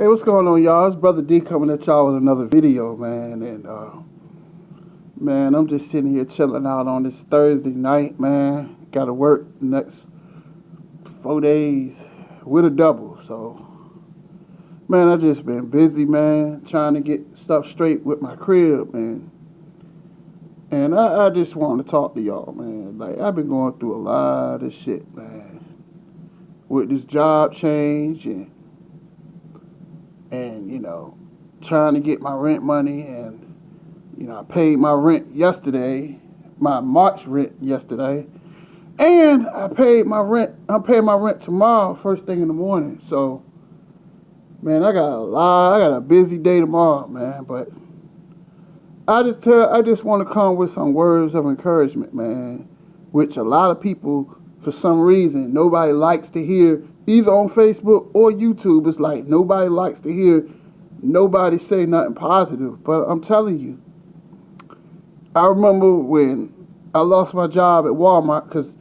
Hey, what's going on, y'all? It's Brother D coming at y'all with another video, man. And, man, I'm just sitting here chilling out on this Thursday night, man. Got to work the next 4 days with a double. So, man, I just been busy, man, trying to get stuff straight with my crib, man. And I just want to talk to y'all, man. Like, I've been going through a lot of shit, man. With this job change and, you know, trying to get my rent money. And, you know, I paid my rent yesterday, my March rent yesterday. And I'm paying my rent tomorrow, first thing in the morning. So, man, I got a busy day tomorrow, man. But I just want to come with some words of encouragement, man, which a lot of people, for some reason, nobody likes to hear, either on Facebook or YouTube. It's like nobody likes to hear nobody say nothing positive. But I'm telling you, I remember when I lost my job at Walmart because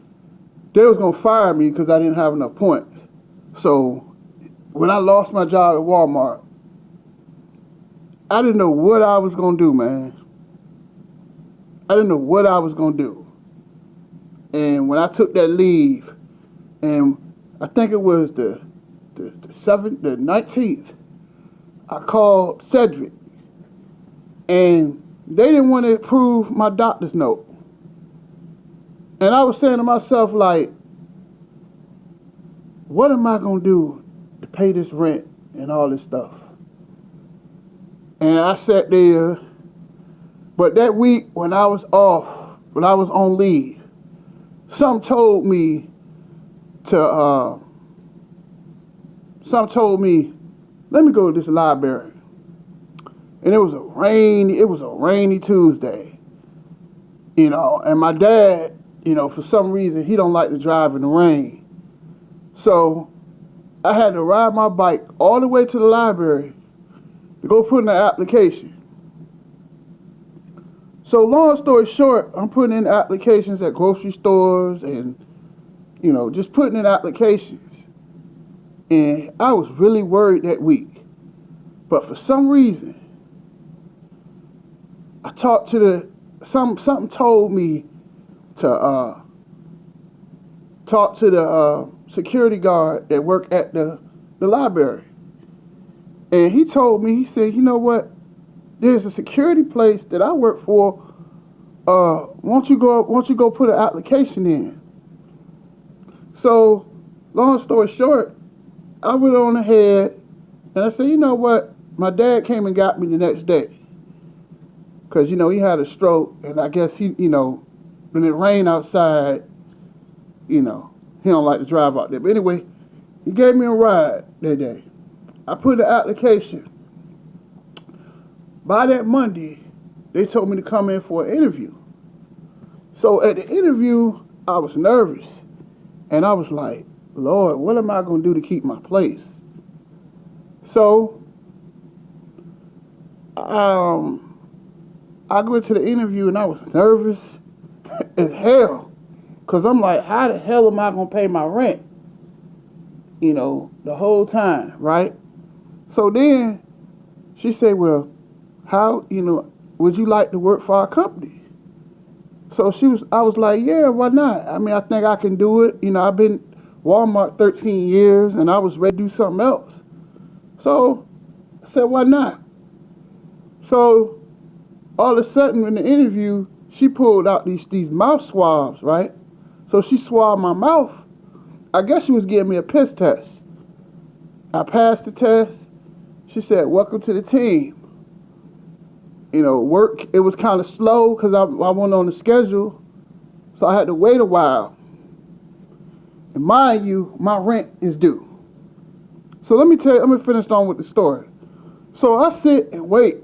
they was going to fire me because I didn't have enough points. So when I lost my job at Walmart, I didn't know what I was going to do, man. I didn't know what I was going to do. And when I took that leave, and I think it was the 19th, I called Cedric, and they didn't want to approve my doctor's note. And I was saying to myself, like, what am I going to do to pay this rent and all this stuff? And I sat there, but that week when I was off, when I was on leave, something told me, let me go to this library. And it was a rainy Tuesday, you know, and my dad, you know, for some reason, he don't like to drive in the rain. So I had to ride my bike all the way to the library to go put in an application. So long story short, I'm putting in applications at grocery stores and, you know, just putting in applications. And I was really worried that week. But for some reason, I talked to something told me to talk to the security guard that worked at the library. And he told me, he said, you know what? There's a security place that I work for. Won't you go put an application in? So, long story short, I went on ahead and I said, you know what? My dad came and got me the next day. Because, you know, he had a stroke, and I guess he, you know, when it rained outside, you know, he don't like to drive out there. But anyway, he gave me a ride that day. I put in the application. By that Monday, they told me to come in for an interview. So at the interview, I was nervous. And I was like, Lord, what am I going to do to keep my place? So, I go to the interview and I was nervous as hell. Because I'm like, how the hell am I going to pay my rent? You know, the whole time, right? So then she said, well, how, you know, would you like to work for our company? So I was like, yeah, why not? I mean, I think I can do it. You know, I've been Walmart 13 years and I was ready to do something else. So I said, why not? So all of a sudden in the interview, she pulled out these mouth swabs, right? So she swabbed my mouth. I guess she was giving me a piss test. I passed the test. She said, welcome to the team. You know, work, it was kind of slow because I went on the schedule. So I had to wait a while. And mind you, my rent is due. So let me finish on with the story. So I sit and wait.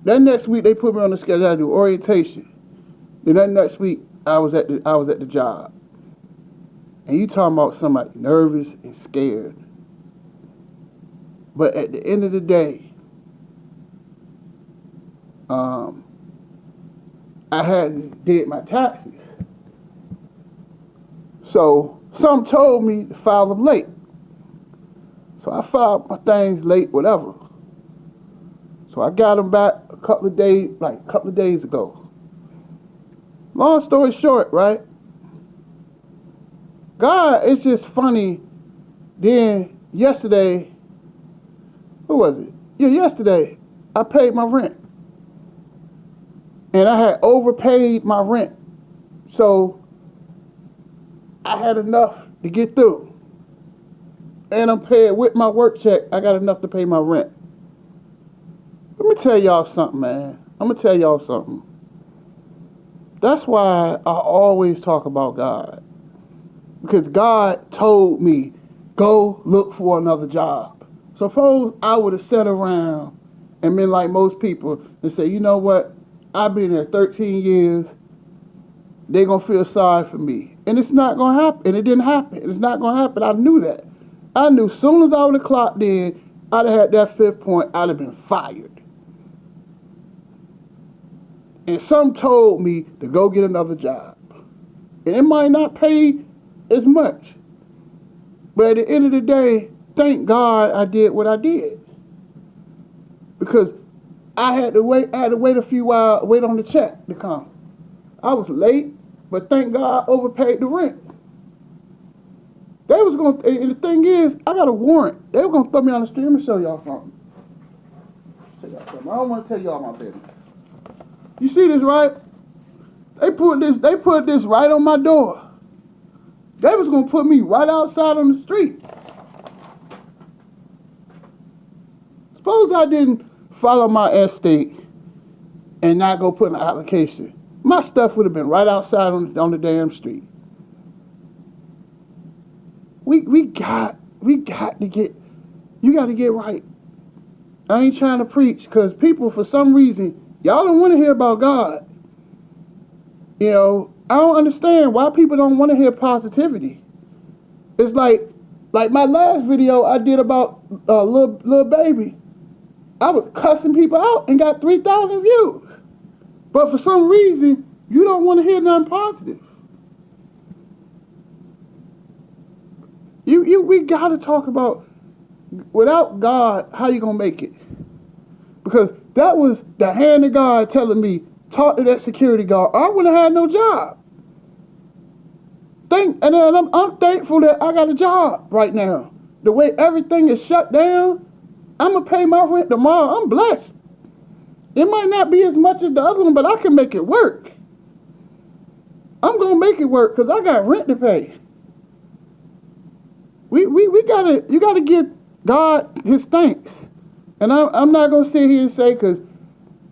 That next week they put me on the schedule. I do orientation. Then that next week I was at the job. And you talking about somebody nervous and scared. But at the end of the day, I hadn't did my taxes. So some told me to file them late. So I filed my things late, whatever. So I got them back a couple of days ago. Long story short, right? God, it's just funny. Then yesterday, who was it? Yeah, yesterday, I paid my rent. And I had overpaid my rent. So I had enough to get through. And I'm paying with my work check, I got enough to pay my rent. Let me tell y'all something, man. I'm going to tell y'all something. That's why I always talk about God. Because God told me, go look for another job. Suppose I would have sat around and been like most people and say, you know what? I've been there 13 years. They're going to feel sorry for me. And it's not going to happen. And it didn't happen. It's not going to happen. I knew that. I knew as soon as I would have clocked in, I'd have had that 5th point, I'd have been fired. And some told me to go get another job. And it might not pay as much. But at the end of the day, thank God I did what I did. Because I had to wait a few hours, wait on the check to come. I was late, but thank God I overpaid the rent. They was going to, and the thing is, I got a warrant. They were going to throw me on the street. Let me show y'all something. I don't want to tell y'all my business. You see this, right? They put this right on my door. They was going to put me right outside on the street. Suppose I didn't follow my estate and not go put in an application. My stuff would have been right outside on the damn street. We got to get, you got to get right. I ain't trying to preach because people, for some reason, y'all don't want to hear about God. You know, I don't understand why people don't want to hear positivity. It's like my last video I did about little baby. I was cussing people out and got 3,000 views. But for some reason, you don't want to hear nothing positive. We got to talk about, without God, how you going to make it? Because that was the hand of God telling me, talk to that security guard. I wouldn't have had no job. And then I'm thankful that I got a job right now. The way everything is shut down, I'm going to pay my rent tomorrow. I'm blessed. It might not be as much as the other one, but I can make it work. I'm going to make it work because I got rent to pay. You got to give God his thanks. And I'm not going to sit here and say, because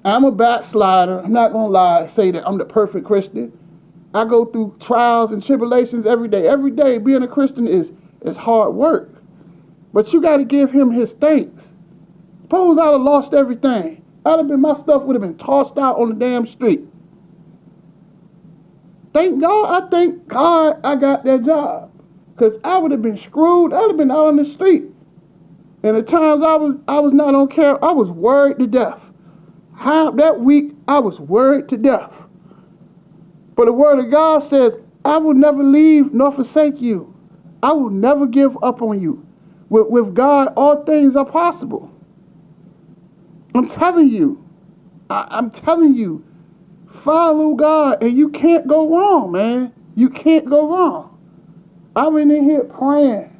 I'm a backslider, I'm not going to lie, say that I'm the perfect Christian. I go through trials and tribulations every day. Every day being a Christian is hard work. But you got to give him his thanks. Suppose I'd have lost everything. My stuff would have been tossed out on the damn street. Thank God, I thank God I got that job. Because I would have been screwed. I'd have been out on the street. And at times I was not on care. I was worried to death. That week, I was worried to death. But the word of God says, I will never leave nor forsake you. I will never give up on you. With God, all things are possible. I'm telling you. I'm telling you. Follow God, and you can't go wrong, man. You can't go wrong. I've been in here praying.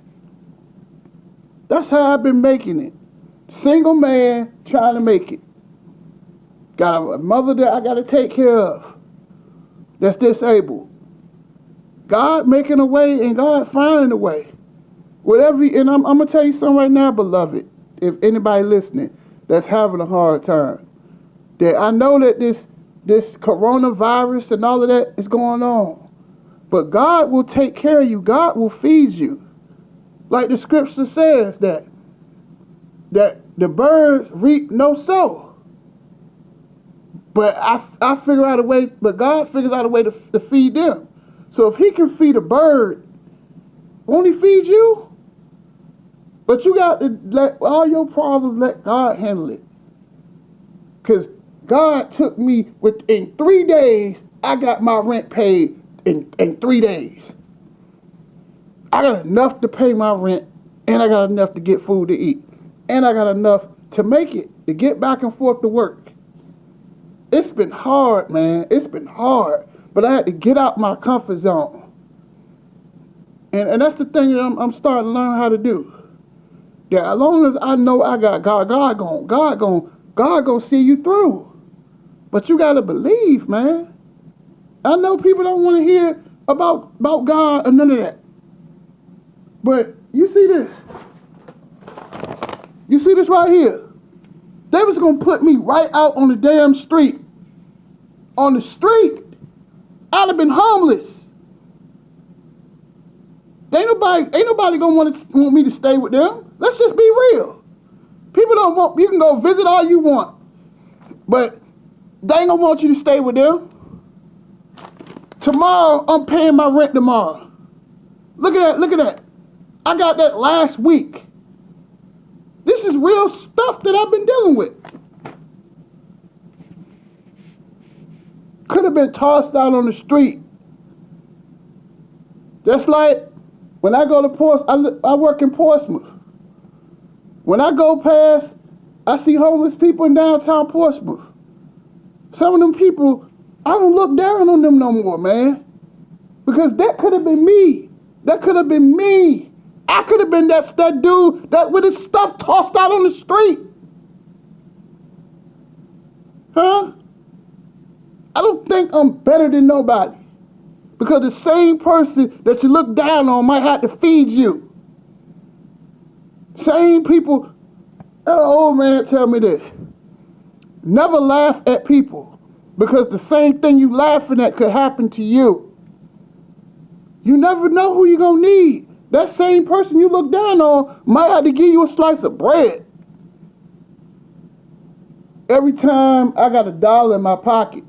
That's how I've been making it. Single man trying to make it. Got a mother that I got to take care of that's disabled. God making a way and God finding a way. Whatever, and I'm going to tell you something right now, beloved, if anybody listening that's having a hard time, that I know that this coronavirus and all of that is going on, but God will take care of you. God will feed you. Like the scripture says that the birds reap no sow. But I figure out a way, but God figures out a way to feed them. So if he can feed a bird, won't he feed you? But you got to let all your problems, let God handle it. Because God took me within 3 days, I got my rent paid in 3 days. I got enough to pay my rent and I got enough to get food to eat, and I got enough to make it, to get back and forth to work. It's been hard, man. It's been hard. But I had to get out my comfort zone. And that's the thing that I'm starting to learn how to do. Yeah, as long as I know I got God, God gonna see you through. But you gotta believe, man. I know people don't want to hear about God or none of that. But you see this. You see this right here. They was gonna put me right out on the damn street. On the street. I'd have been homeless. Ain't nobody gonna want me to stay with them. Let's just be real. People don't want, you can go visit all you want, but they ain't gonna want you to stay with them. Tomorrow, I'm paying my rent tomorrow. Look at that. I got that last week. This is real stuff that I've been dealing with. Could have been tossed out on the street. Just like when I go to Portsmouth, I work in Portsmouth. When I go past, I see homeless people in downtown Portsmouth. Some of them people, I don't look down on them no more, man. Because that could have been me. That could have been me. I could have been that dude that with his stuff tossed out on the street. Huh? I don't think I'm better than nobody. Because the same person that you look down on might have to feed you. Same people. An old man tell me this. Never laugh at people, because the same thing you laughing at could happen to you. You never know who you're going to need. That same person you look down on might have to give you a slice of bread. Every time I got $1 in my pocket,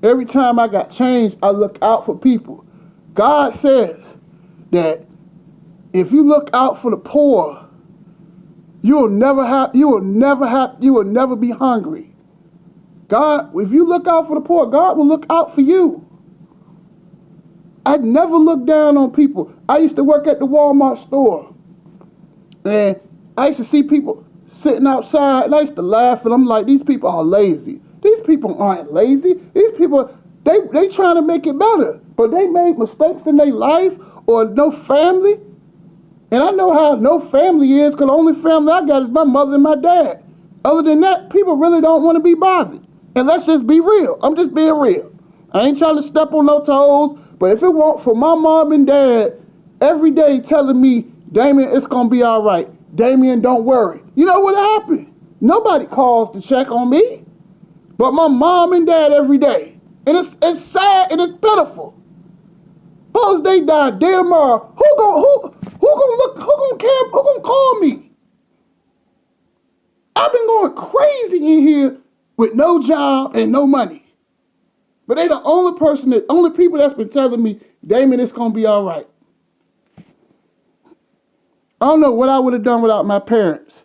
every time I got change, I look out for people. God says that if you look out for the poor, you will never be hungry. God, if you look out for the poor, God will look out for you. I never look down on people. I used to work at the Walmart store, and I used to see people sitting outside, and I used to laugh, and I'm like, these people are lazy. These people aren't lazy. These people, they trying to make it better, but they made mistakes in their life, or no family. And I know how no family is, because the only family I got is my mother and my dad. Other than that, people really don't want to be bothered. And let's just be real. I'm just being real. I ain't trying to step on no toes, but if it weren't for my mom and dad every day telling me, Damien, it's going to be all right. Damien, don't worry. You know what happened? Nobody calls to check on me, but my mom and dad every day. And it's sad and it's pitiful. Suppose they die dead tomorrow. Who gonna care? Who gonna call me? I've been going crazy in here with no job and no money. But they the only people that's been telling me, Damien, it's gonna be all right. I don't know what I would have done without my parents.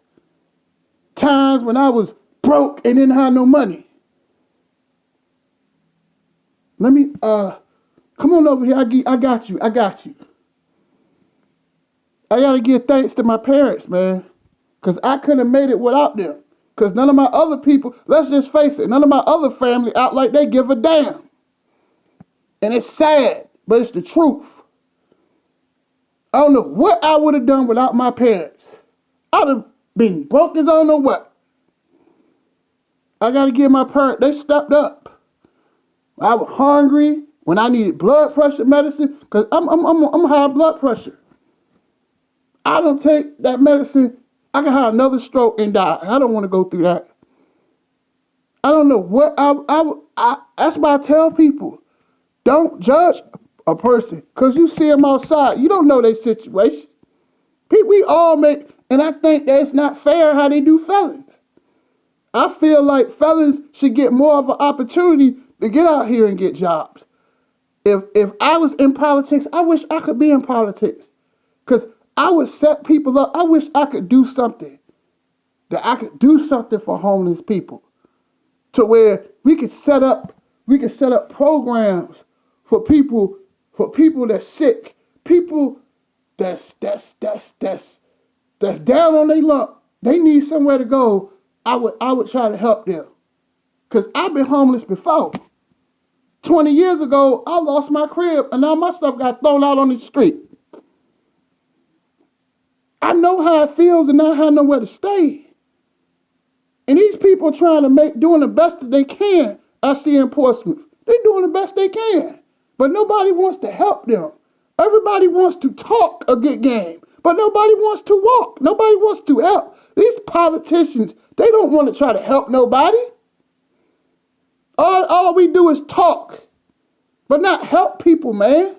Times when I was broke and didn't have no money. Let me come on over here. I got you. I got to give thanks to my parents, man. Because I couldn't have made it without them. Because none of my other people, let's just face it, none of my other family act like they give a damn. And it's sad, but it's the truth. I don't know what I would have done without my parents. I'd have been broke as I don't know what. I got to give my parents, they stepped up. I was hungry when I needed blood pressure medicine, because I'm high blood pressure. I don't take that medicine, I can have another stroke and die. I don't want to go through that. I don't know what that's why I tell people, don't judge a person, because you see them outside. You don't know their situation. We all make, and I think that it's not fair how they do felons. I feel like felons should get more of an opportunity to get out here and get jobs. If I was in politics, I wish I could be in politics, because I would set people up. I wish I could do something, that I could do something for homeless people, to where we could set up programs for people that's sick, people that's down on their luck. They need somewhere to go. I would try to help them. Cause I've been homeless before. 20 years ago, I lost my crib and now my stuff got thrown out on the street. I know how it feels and not have nowhere to stay. And these people trying to doing the best that they can. I see in Portsmouth. They're doing the best they can. But nobody wants to help them. Everybody wants to talk a good game. But nobody wants to walk. Nobody wants to help. These politicians, they don't want to try to help nobody. All we do is talk, but not help people, man.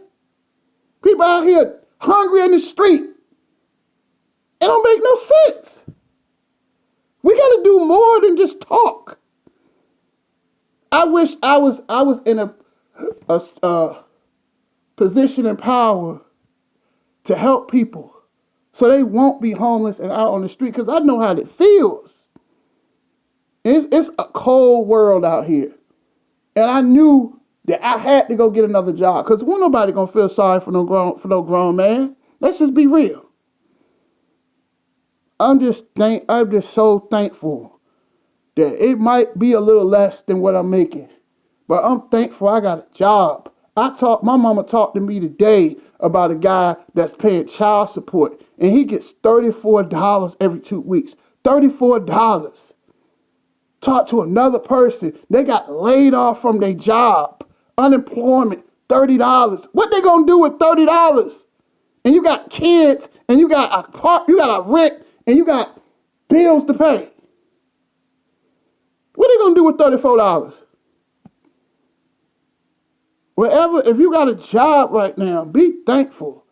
People out here hungry in the street. It don't make no sense. We got to do more than just talk. I wish I was in a position and power to help people so they won't be homeless and out on the street, because I know how it feels. It's a cold world out here. And I knew that I had to go get another job, because wasn't nobody gonna feel sorry for no grown man. Let's just be real. I'm just so thankful that it might be a little less than what I'm making, but I'm thankful I got a job. My mama talked to me today about a guy that's paying child support, and he gets $34 every 2 weeks. $34. Talk to another person. They got laid off from their job. Unemployment, $30. What they gonna do with $30? And you got kids, and you got a rent, and you got bills to pay. What are they gonna do with $34? If you got a job right now, be thankful.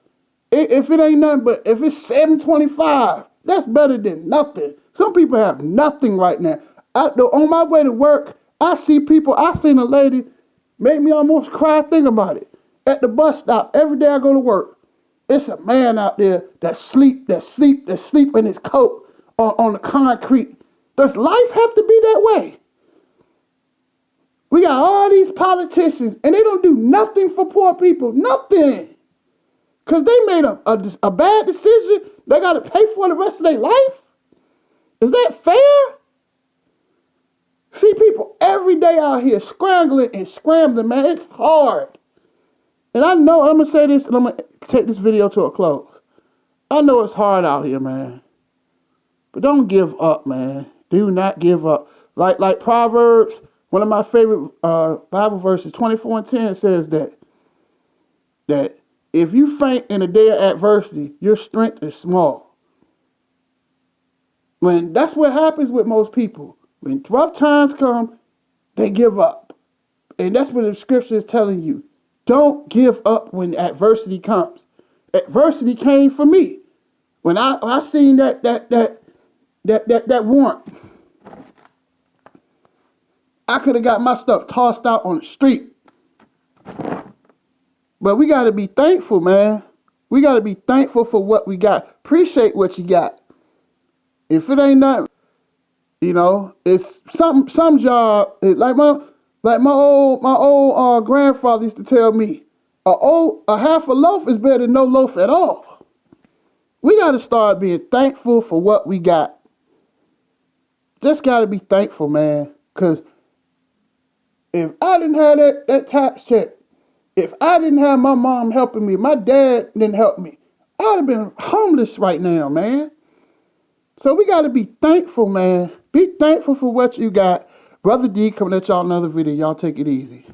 If it ain't nothing but, if it's $7.25, that's better than nothing. Some people have nothing right now. On my way to work, I seen a lady make me almost cry thinking about it. At the bus stop, every day I go to work, it's a man out there that sleep in his coat on the concrete. Does life have to be that way? We got all these politicians, and they don't do nothing for poor people. Nothing. Because they made a bad decision. They got to pay for the rest of their life. Is that fair? See people every day out here scrambling, man. It's hard. And I know, I'm going to say this, and I'm going to take this video to a close. I know it's hard out here, man. But don't give up, man. Do not give up. Like Proverbs, one of my favorite Bible verses, 24:10, says that if you faint in a day of adversity, your strength is small. When that's what happens with most people. When rough times come, they give up. And that's what the scripture is telling you. Don't give up when adversity comes. Adversity came for me. When I seen that warrant, I could have got my stuff tossed out on the street. But we got to be thankful, man. We got to be thankful for what we got. Appreciate what you got. If it ain't nothing, it's some job. Like my old grandfather used to tell me, a half a loaf is better than no loaf at all. We got to start being thankful for what we got. Just got to be thankful, man. Because if I didn't have that tax check, if I didn't have my mom helping me, my dad didn't help me, I'd have been homeless right now, man. So we got to be thankful, man. Be thankful for what you got. Brother D coming at y'all another video. Y'all take it easy.